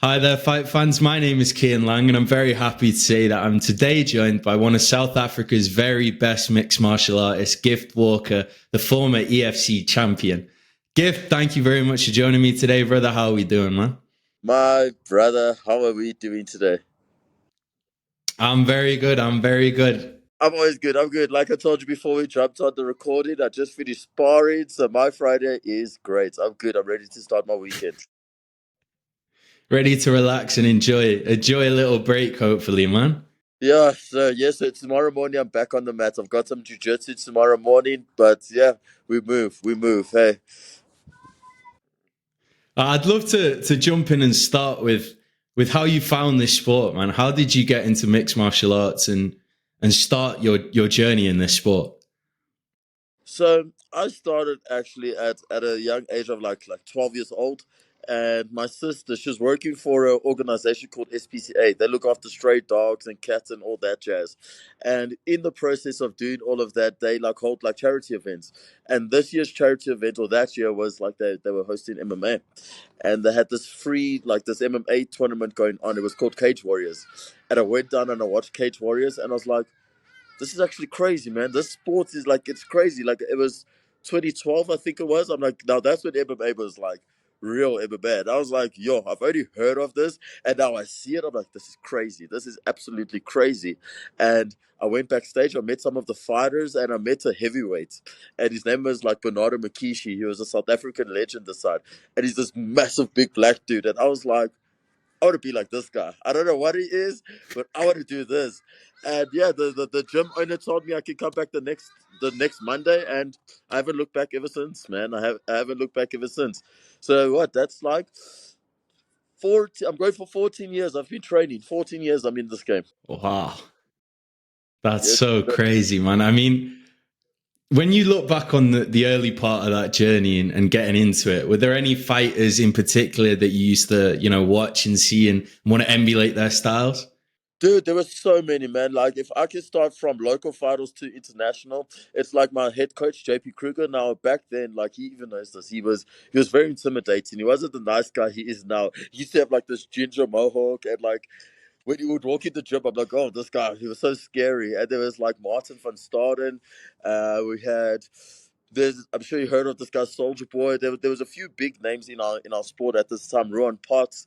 Hi there, fight fans. My name is Kian Lang, and I'm very happy to say that I'm today joined by one of South Africa's very best mixed martial artists, Gift Walker, the former EFC champion. Gift, thank you very much for joining me today, brother. How are we doing, man? My brother, how are we doing today? I'm very good. I'm very good. I'm always good. I'm good. Like I told you before we jumped on the recording, I just finished sparring, so my Friday is great. I'm good. I'm ready to start my weekend. Ready to relax and enjoy a little break, hopefully, man. Yeah, so yes, so tomorrow morning I'm back on the mat. I've got some jujitsu tomorrow morning, but yeah, we move. Hey. I'd love to jump in and start with how you found this sport, man. How did you get into mixed martial arts and start your journey in this sport? So I started actually at a young age of like 12 years old, and my sister, she's working for an organization called SPCA. They look after stray dogs and cats and all that jazz. And in the process of doing all of that, they like hold like charity events. And this year's charity event, or that year, was like they were hosting MMA, and they had this free like this MMA tournament going on. It was called Cage Warriors, and I went down and I watched Cage Warriors, and I was like, this is actually crazy, man. This sport is like, it's crazy. Like, it was 2012, I think it was. I'm like, now that's when MMA was like real MMA. And I was like, yo, I've already heard of this. And now I see it. I'm like, this is crazy. This is absolutely crazy. And I went backstage. I met some of the fighters and I met a heavyweight. And his name was like Bernardo Makishi. He was a South African legend this side. And he's this massive, big black dude. And I was like, I want to be like this guy. I don't know what he is, but I want to do this. And yeah, the gym owner told me I could come back the next Monday, and I haven't looked back ever since, man. I haven't looked back ever since. So what? That's like 14. I'm going for 14 years. I've been training. 14 years. I'm in this game. Wow, that's Yes. so crazy, man. I mean, when you look back on the early part of that journey and getting into it, were there any fighters in particular that you used to, watch and see and want to emulate their styles? Dude, there were so many, man. Like, if I can start from local fighters to international, it's like my head coach, JP Kruger. Now, back then, like, he even knows this. He was very intimidating. He wasn't the nice guy he is now. He used to have like this ginger mohawk, and like when he would walk in the gym, I'm like, oh, this guy. He was so scary. And there was like Martin van Staden. We had. I'm sure you heard of this guy, Soldier Boy. There was a few big names in our sport at this time. Ruan Potts,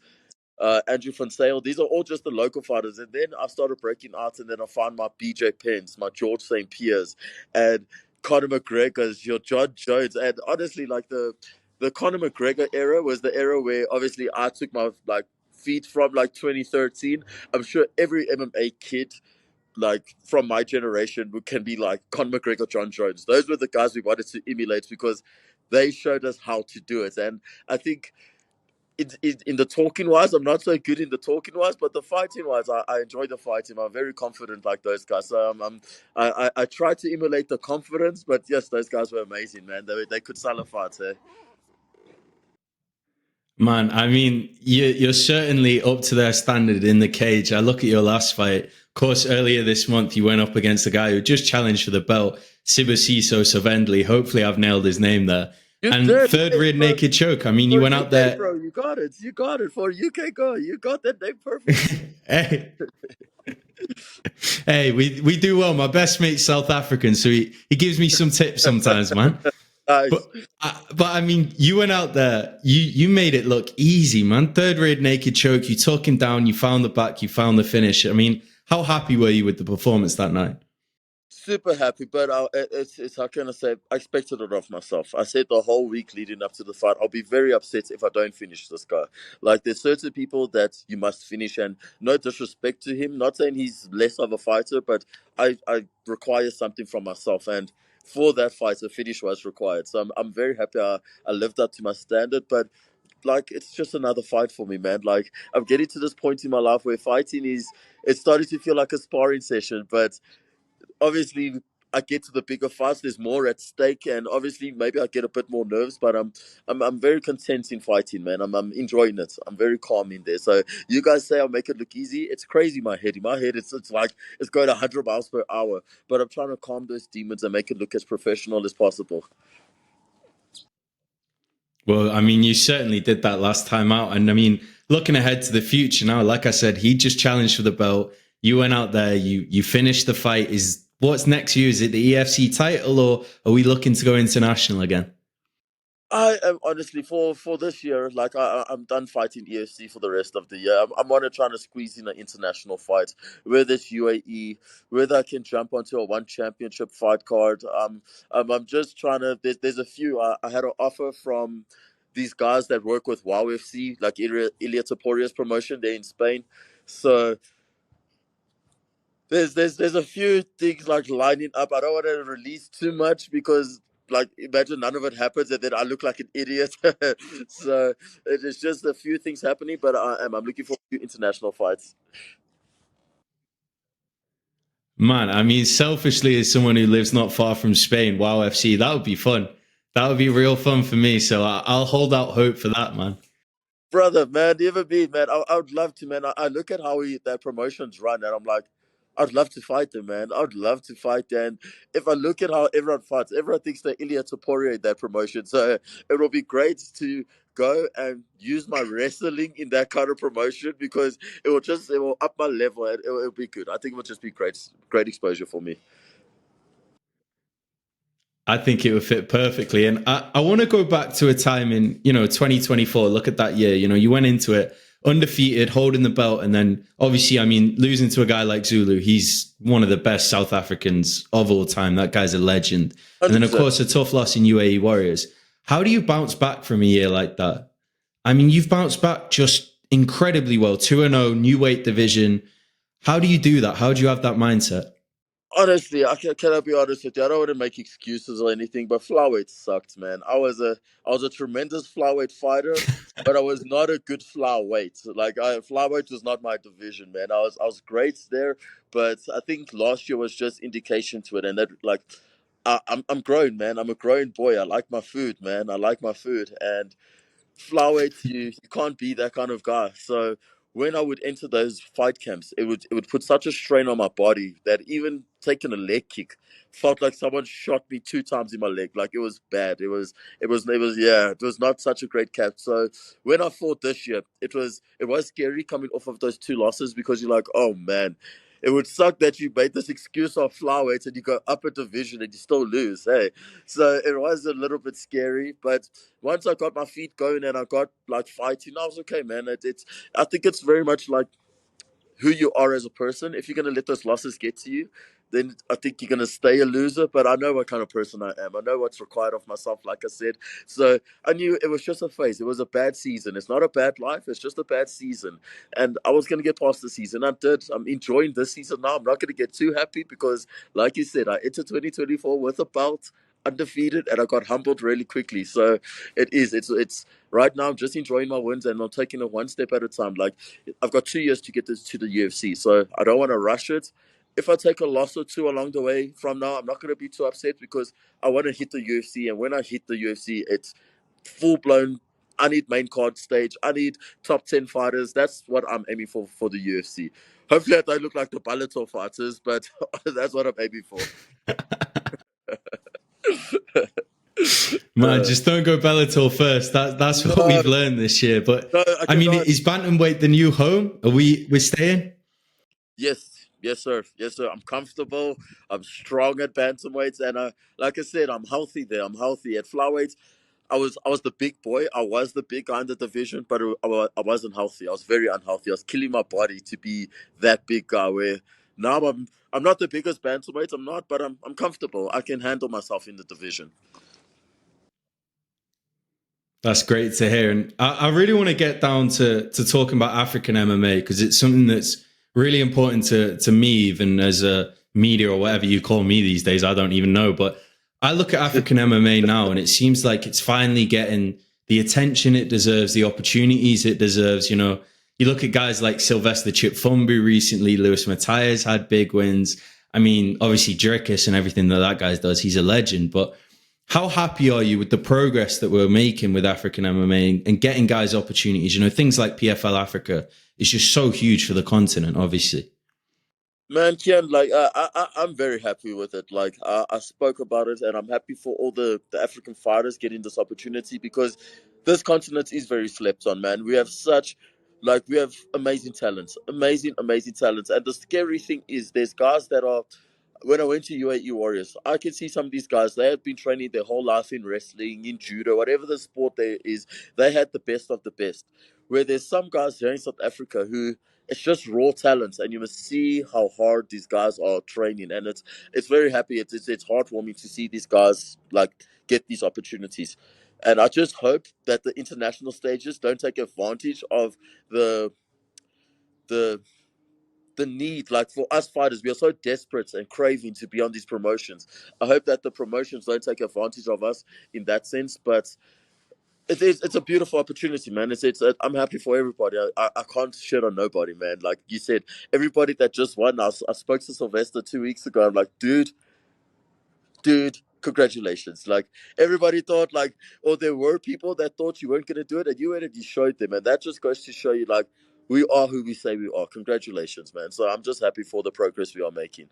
Andrew Van Sale. These are all just the local fighters. And then I started breaking out, and then I found my BJ Penns, my George St. Pierre's, and Conor McGregor's, your John Jones. And honestly, like the Conor McGregor era was the era where obviously I took my like feet from like 2013. I'm sure every MMA kid like from my generation who can be like Conor McGregor, John Jones. Those were the guys we wanted to emulate because they showed us how to do it. And I think in the talking wise, I'm not so good in the talking wise, but the fighting wise, I enjoy the fighting. I'm very confident like those guys. So I try to emulate the confidence, but yes, those guys were amazing, man. They could sell a fight. Eh? Man, I mean, you're certainly up to their standard in the cage. I look at your last fight. Of course, earlier this month, you went up against the guy who just challenged for the belt, Sibusiso Savendli. Hopefully, I've nailed his name there. You And did, third hey, rear naked choke. I mean, you for went out UK, there. bro. You got it. You got it for UK guy. You got that name perfect. Hey, hey, we do well. My best mate's South African, so he gives me some tips sometimes, man. Nice. But I mean, you went out there. You made it look easy, man. Third rear naked choke. You took him down. You found the back. You found the finish. I mean, how happy were you with the performance that night? Super happy, but it's how can I say? I expected it of myself. I said the whole week leading up to the fight, I'll be very upset if I don't finish this guy. Like there's certain people that you must finish, and no disrespect to him. Not saying he's less of a fighter, but I require something from myself, and for that fight, a finish was required. So I'm very happy. I lived up to my standard, but like it's just another fight for me, man. Like I'm getting to this point in my life where fighting is it's starting to feel like a sparring session, but obviously I get to the bigger fights, there's more at stake, and obviously maybe I get a bit more nerves, but I'm very content in fighting, man. I'm enjoying it. I'm very calm in there. So you guys say I'll make it look easy. It's crazy. In my head, it's like it's going 100 miles per hour. But I'm trying to calm those demons and make it look as professional as possible. Well, I mean, you certainly did that last time out. And I mean, looking ahead to the future now, like I said, he just challenged for the belt. You went out there, you finished the fight. Is what's next for you? Is it the EFC title, or are we looking to go international again? I am honestly for this year, like I'm done fighting EFC for the rest of the year. I'm want to trying to squeeze in an international fight, whether it's UAE, whether I can jump onto a one championship fight card. I'm just trying to. There's a few. I had an offer from these guys that work with WOW FC, like Ilya Taporia's promotion. They're in Spain, so there's a few things like lining up. I don't want to release too much because like imagine none of it happens and then I look like an idiot. So it is just a few things happening, but I'm looking for a few international fights. Man, I mean, selfishly, as someone who lives not far from Spain, WoW FC, that would be fun. That would be real fun for me. So I'll hold out hope for that, man. Brother, man, you ever been, man? I would love to, man. I look at how that promotions run, and I'm like, I'd love to fight them, man. I'd love to fight them. If I look at how everyone fights, everyone thinks they're Ilya Taporia in that promotion. So it will be great to go and use my wrestling in that kind of promotion because it will up my level and it'll be good. I think it will just be great exposure for me. I think it would fit perfectly. And I want to go back to a time in, 2024. Look at that year. You went into it undefeated, holding the belt. And then obviously, I mean, losing to a guy like Zulu, he's one of the best South Africans of all time. That guy's a legend. And then, of 100%. course, a tough loss in UAE Warriors. How do you bounce back from a year like that? I mean, you've bounced back just incredibly well. 2-0, new weight division. How do you do that? How do you have that mindset? Honestly, can I be honest with you? I don't want to make excuses or anything, but flyweight sucked, man. I was a tremendous flyweight fighter, but I was not a good flyweight. Like flyweight was not my division, man. I was great there, but I think last year was just indication to it, and that like I'm grown, man. I'm a grown boy. I like my food, man. I like my food, and flyweight, you can't be that kind of guy. So when I would enter those fight camps, it would put such a strain on my body that even taking a leg kick felt like someone shot me two times in my leg. Like it was bad. It was not such a great camp. So when I fought this year, it was scary coming off of those two losses because you're like, oh man. It would suck that you made this excuse of flyweight and you go up a division and you still lose. Hey, so it was a little bit scary, but once I got my feet going and I got like fighting, I was okay, man. It's I think it's very much like who you are as a person. If you're gonna let those losses get to you, then I think you're gonna stay a loser. But I know what kind of person I am. I know what's required of myself, like I said. So I knew it was just a phase. It was a bad season. It's not a bad life. It's just a bad season. And I was gonna get past the season. I did. I'm enjoying this season now. I'm not gonna get too happy because, like you said, I entered 2024 with a belt, undefeated, and I got humbled really quickly. So it's right now. I'm just enjoying my wins and I'm taking it one step at a time. Like I've got 2 years to get this to the UFC, so I don't want to rush it. If I take a loss or two along the way from now, I'm not going to be too upset because I want to hit the UFC. And when I hit the UFC, it's full blown. I need main card stage. I need top 10 fighters. That's what I'm aiming for the UFC. Hopefully, I don't look like the Bellator fighters, but that's what I'm aiming for. Man, just don't go Bellator first. That's what No, we've learned this year. But no, I I mean, cannot. is bantamweight the new home? Are we're staying? Yes, yes, sir. Yes, sir. I'm comfortable. I'm strong at bantamweights, and like I said, I'm healthy there. I'm healthy at flyweights. I was the big boy. I was the big guy in the division, but I wasn't healthy. I was very unhealthy. I was killing my body to be that big guy. Where now I'm not the biggest bantamweight. I'm not, but I'm comfortable. I can handle myself in the division. That's great to hear. And I really want to get down to talking about African MMA because it's something that's really important to me, even as a media or whatever you call me these days. I don't even know. But I look at African MMA now and it seems like it's finally getting the attention it deserves, the opportunities it deserves. You look at guys like Sylvester Chipfumbu recently, Lewis Matias had big wins. I mean, obviously Jerkis and everything that guy does, he's a legend. But how happy are you with the progress that we're making with African MMA and getting guys opportunities? Things like PFL Africa is just so huge for the continent, obviously. Man, Kian, like I'm very happy with it. Like I spoke about it, and I'm happy for all the African fighters getting this opportunity because this continent is very slept on. Man, we have such Like we have amazing talents, amazing talents. And the scary thing is, there's guys that are. When I went to UAE Warriors, I can see some of these guys. They have been training their whole life in wrestling, in judo, whatever the sport there is. They had the best of the best. Where there's some guys here in South Africa who it's just raw talents, and you must see how hard these guys are training. And it's very happy. It's heartwarming to see these guys like get these opportunities. And I just hope that the international stages don't take advantage of the the the need, like for us fighters, we are so desperate and craving to be on these promotions. I hope that the promotions don't take advantage of us in that sense. But it's a beautiful opportunity, man. I'm happy for everybody. I can't shit on nobody, man. Like you said, everybody that just won. I spoke to Sylvester 2 weeks ago. I'm like, dude, congratulations. Like everybody thought, like, or there were people that thought you weren't gonna do it, and you went and you showed them, and that just goes to show you, like, we are who we say we are. Congratulations, man. So I'm just happy for the progress we are making.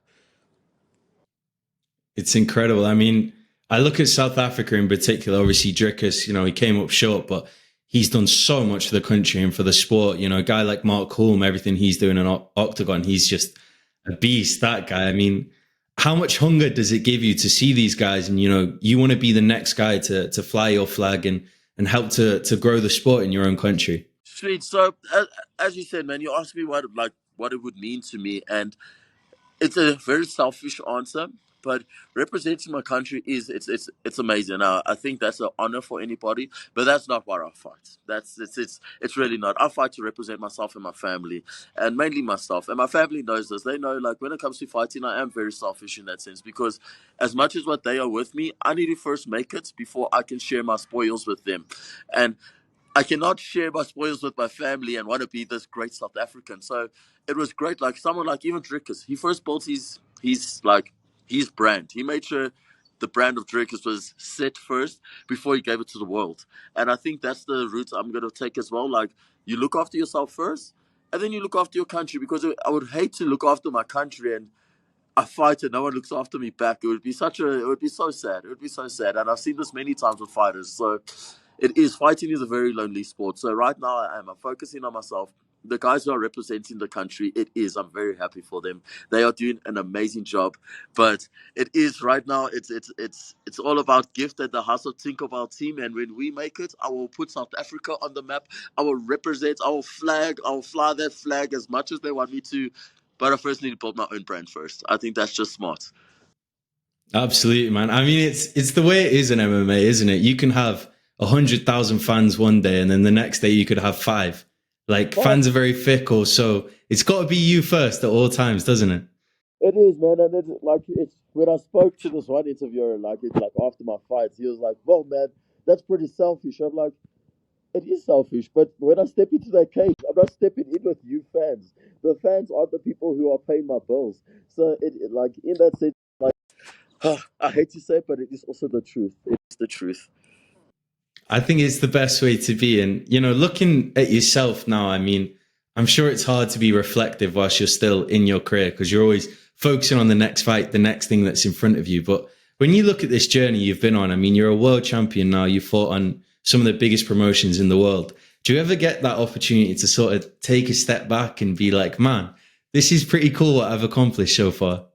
It's incredible. I mean, I look at South Africa in particular. Obviously, Drickus, he came up short, but he's done so much for the country and for the sport. A guy like Mark Hulme, everything he's doing in Octagon, he's just a beast, that guy. I mean, how much hunger does it give you to see these guys? And, you want to be the next guy to fly your flag and help to grow the sport in your own country. Sweet. So, as you said, man, you asked me what it would mean to me, and it's a very selfish answer, but representing my country it's amazing. I think that's an honor for anybody, but that's not what I fight. It's really not. I fight to represent myself and my family, and mainly myself. And my family knows this. They know, like, when it comes to fighting, I am very selfish in that sense, because as much as what they are with me, I need to first make it before I can share my spoils with them, and I cannot share my spoils with my family and want to be this great South African. So it was great. Like someone like even Drickus, he first built his brand. He made sure the brand of Drickus was set first before he gave it to the world. And I think that's the route I'm going to take as well. Like, you look after yourself first, and then you look after your country, because I would hate to look after my country and I fight and no one looks after me back. It would be so sad. It would be so sad. And I've seen this many times with fighters. So fighting is a very lonely sport. So right now I'm focusing on myself. The guys who are representing the country, I'm very happy for them. They are doing an amazing job. But it is right now, it's all about gift and the hustle think of our team. And when we make it, I will put South Africa on the map. I will represent, I will fly that flag as much as they want me to. But I first need to build my own brand first. I think that's just smart. Absolutely, man. I mean, it's the way it is in MMA, isn't it? You can have 100,000 fans one day, and then the next day you could have 5. Like, fans are very fickle, so it's got to be you first at all times, doesn't it? It is, man, and it's when I spoke to this one interviewer, like it's like after my fights, he was like, "Well, man, that's pretty selfish." I'm like, "It is selfish, but when I step into that cage, I'm not stepping in with you fans. The fans are the people who are paying my bills. So like in that sense, like I hate to say it, but it is also the truth. It's the truth." I think it's the best way to be. And, looking at yourself now, I mean, I'm sure it's hard to be reflective whilst you're still in your career, because you're always focusing on the next fight, the next thing that's in front of you. But when you look at this journey you've been on, I mean, you're a world champion now. You fought on some of the biggest promotions in the world. Do you ever get that opportunity to sort of take a step back and be like, man, this is pretty cool what I've accomplished so far?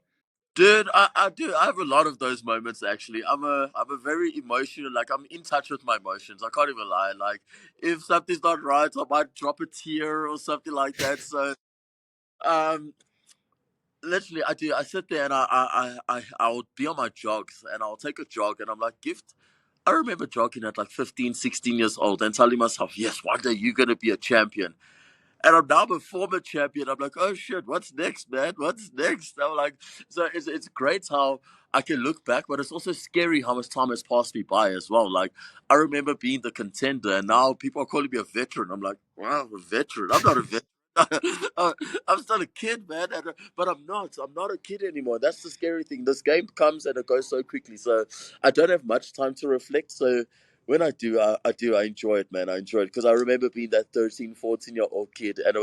Dude, I do. I have a lot of those moments actually. I'm a very emotional, like I'm in touch with my emotions. I can't even lie. Like if something's not right, I might drop a tear or something like that. So um literally I do. I sit there and I'll be on my jogs and I'll take a jog and I'm like, gift. I remember jogging at like 15, 16 years old and telling myself, yes, one day you're gonna be a champion. And I'm now a former champion. I'm like, oh shit, what's next, man? What's next? I'm like, so it's great how I can look back, but it's also scary how much time has passed me by as well. Like, I remember being the contender, and now people are calling me a veteran. I'm like, wow, a veteran. I'm not a veteran. I'm still a kid, man, but I'm not. I'm not a kid anymore. That's the scary thing. This game comes and it goes so quickly. So I don't have much time to reflect. So when I do, I enjoy it, man. I enjoy it, because I remember being that 13, 14-year-old kid, and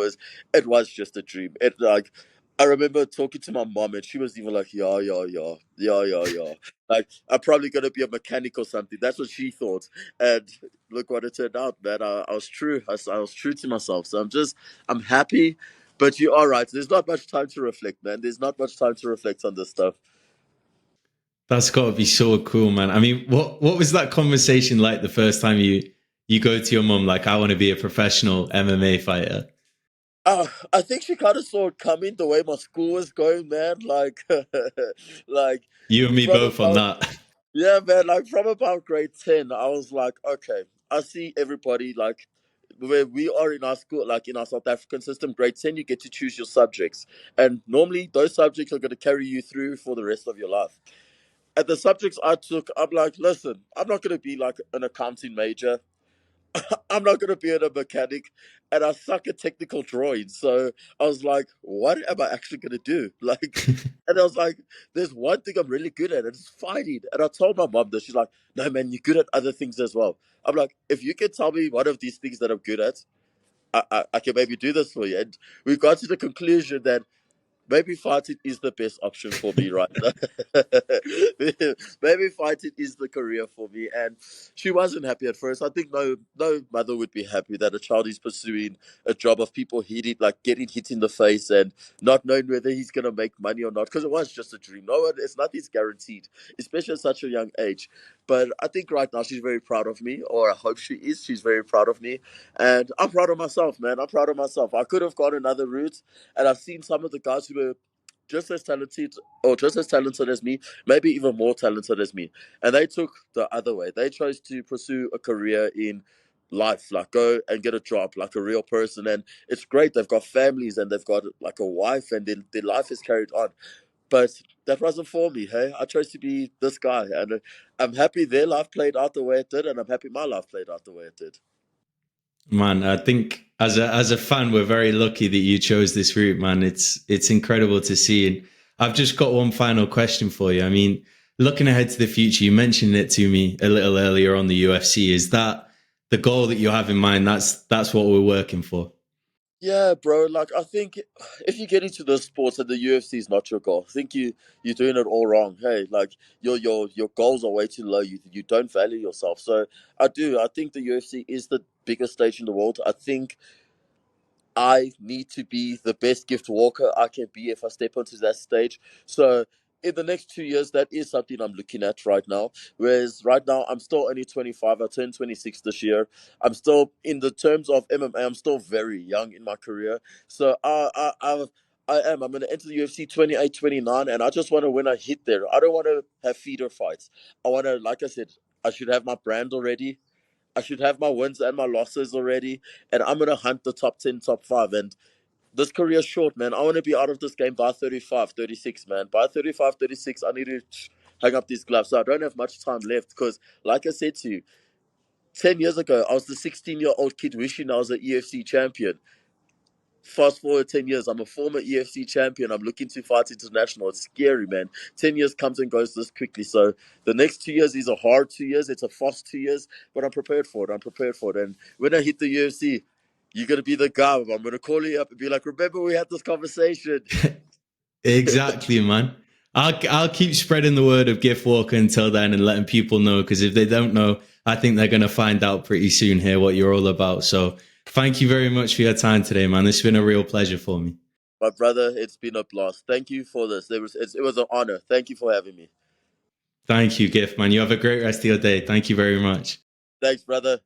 it was just a dream. It like I remember talking to my mom, and she was even like, "Yeah, yeah, yeah, yeah, yeah, yeah." Like, I'm probably gonna be a mechanic or something. That's what she thought, and look what it turned out, man. I was true. I was true to myself. So I'm happy. But you are right. There's not much time to reflect, man. There's not much time to reflect on this stuff. That's got to be so cool, man. I mean, what was that conversation like the first time you go to your mum like, I want to be a professional MMA fighter? I think she kind of saw it coming the way my school was going, man. Like, like You and me from both on about that. yeah, man. Like from about grade 10, I was like, okay, I see everybody like where we are in our school, like in our South African system. Grade 10, you get to choose your subjects, and normally those subjects are going to carry you through for the rest of your life. And the subjects I took, I'm like, listen, I'm not going to be like an accounting major. I'm not gonna be a mechanic, and I suck at technical drawings. So I was like, what am I actually gonna do? Like, and I was like, there's one thing I'm really good at, and it's fighting. And I told my mom that she's like, no man, you're good at other things as well. I'm like, if you can tell me one of these things that I'm good at, I can maybe do this for you. And we got to the conclusion that maybe fighting is the best option for me right now. Maybe fighting is the career for me. And she wasn't happy at first. I think no mother would be happy that a child is pursuing a job of people hitting, like getting hit in the face and not knowing whether he's gonna make money or not. Because it was just a dream. No one, it's nothing's guaranteed, especially at such a young age. But I think right now she's very proud of me, or I hope she is. She's very proud of me, and I'm proud of myself, man. I'm proud of myself. I could have gone another route, and I've seen some of the guys who were just as talented or just as talented as me, maybe even more talented as me. And they took the other way. They chose to pursue a career in life, like go and get a job like a real person. And it's great. They've got families and they've got like a wife and their life is carried on. But that wasn't for me, hey? I chose to be this guy. And I'm happy their life played out the way it did. And I'm happy my life played out the way it did. Man, I think as a fan, we're very lucky that you chose this route, man. It's incredible to see. And I've just got one final question for you. I mean, looking ahead to the future, you mentioned it to me a little earlier on the UFC. Is that the goal that you have in mind? That's what we're working for. Yeah, bro. Like I think if you get into this sports and the UFC is not your goal, I think you're doing it all wrong. Hey, like your goals are way too low. You don't value yourself. So I do. I think the UFC is the biggest stage in the world. I think I need to be the best gift walker I can be if I step onto that stage. So in the next 2 years, that is something I'm looking at right now. Whereas right now, I'm still only 25. I turned 26 this year. I'm still, in the terms of MMA, I'm still very young in my career. So I'm going to enter the UFC 28, 29, and I just want to when I hit there. I don't want to have feeder fights. I want to, like I said, I should have my brand already. I should have my wins and my losses already, and I'm gonna hunt the top 10, top five. And this career's short, man. I want to be out of this game by 35, 36, man. By 35, 36, I need to hang up these gloves. So I don't have much time left because, like I said to you, 10 years ago, I was the 16-year-old kid wishing I was an EFC champion. Fast forward 10 years, I'm a former EFC champion. I'm looking to fight international. It's scary, man. 10 years comes and goes this quickly. So the next 2 years is a hard 2 years. It's a fast 2 years, but I'm prepared for it. I'm prepared for it. And when I hit the UFC, you're going to be the guy. I'm going to call you up and be like, remember we had this conversation. Exactly, man. I'll keep spreading the word of Gift Walker until then and letting people know, because if they don't know, I think they're going to find out pretty soon here what you're all about. So thank you very much for your time today, man. It's been a real pleasure for me. My brother, it's been a blast. Thank you for this. It was an honor. Thank you for having me. Thank you, Gift, man. You have a great rest of your day. Thank you very much. Thanks, brother.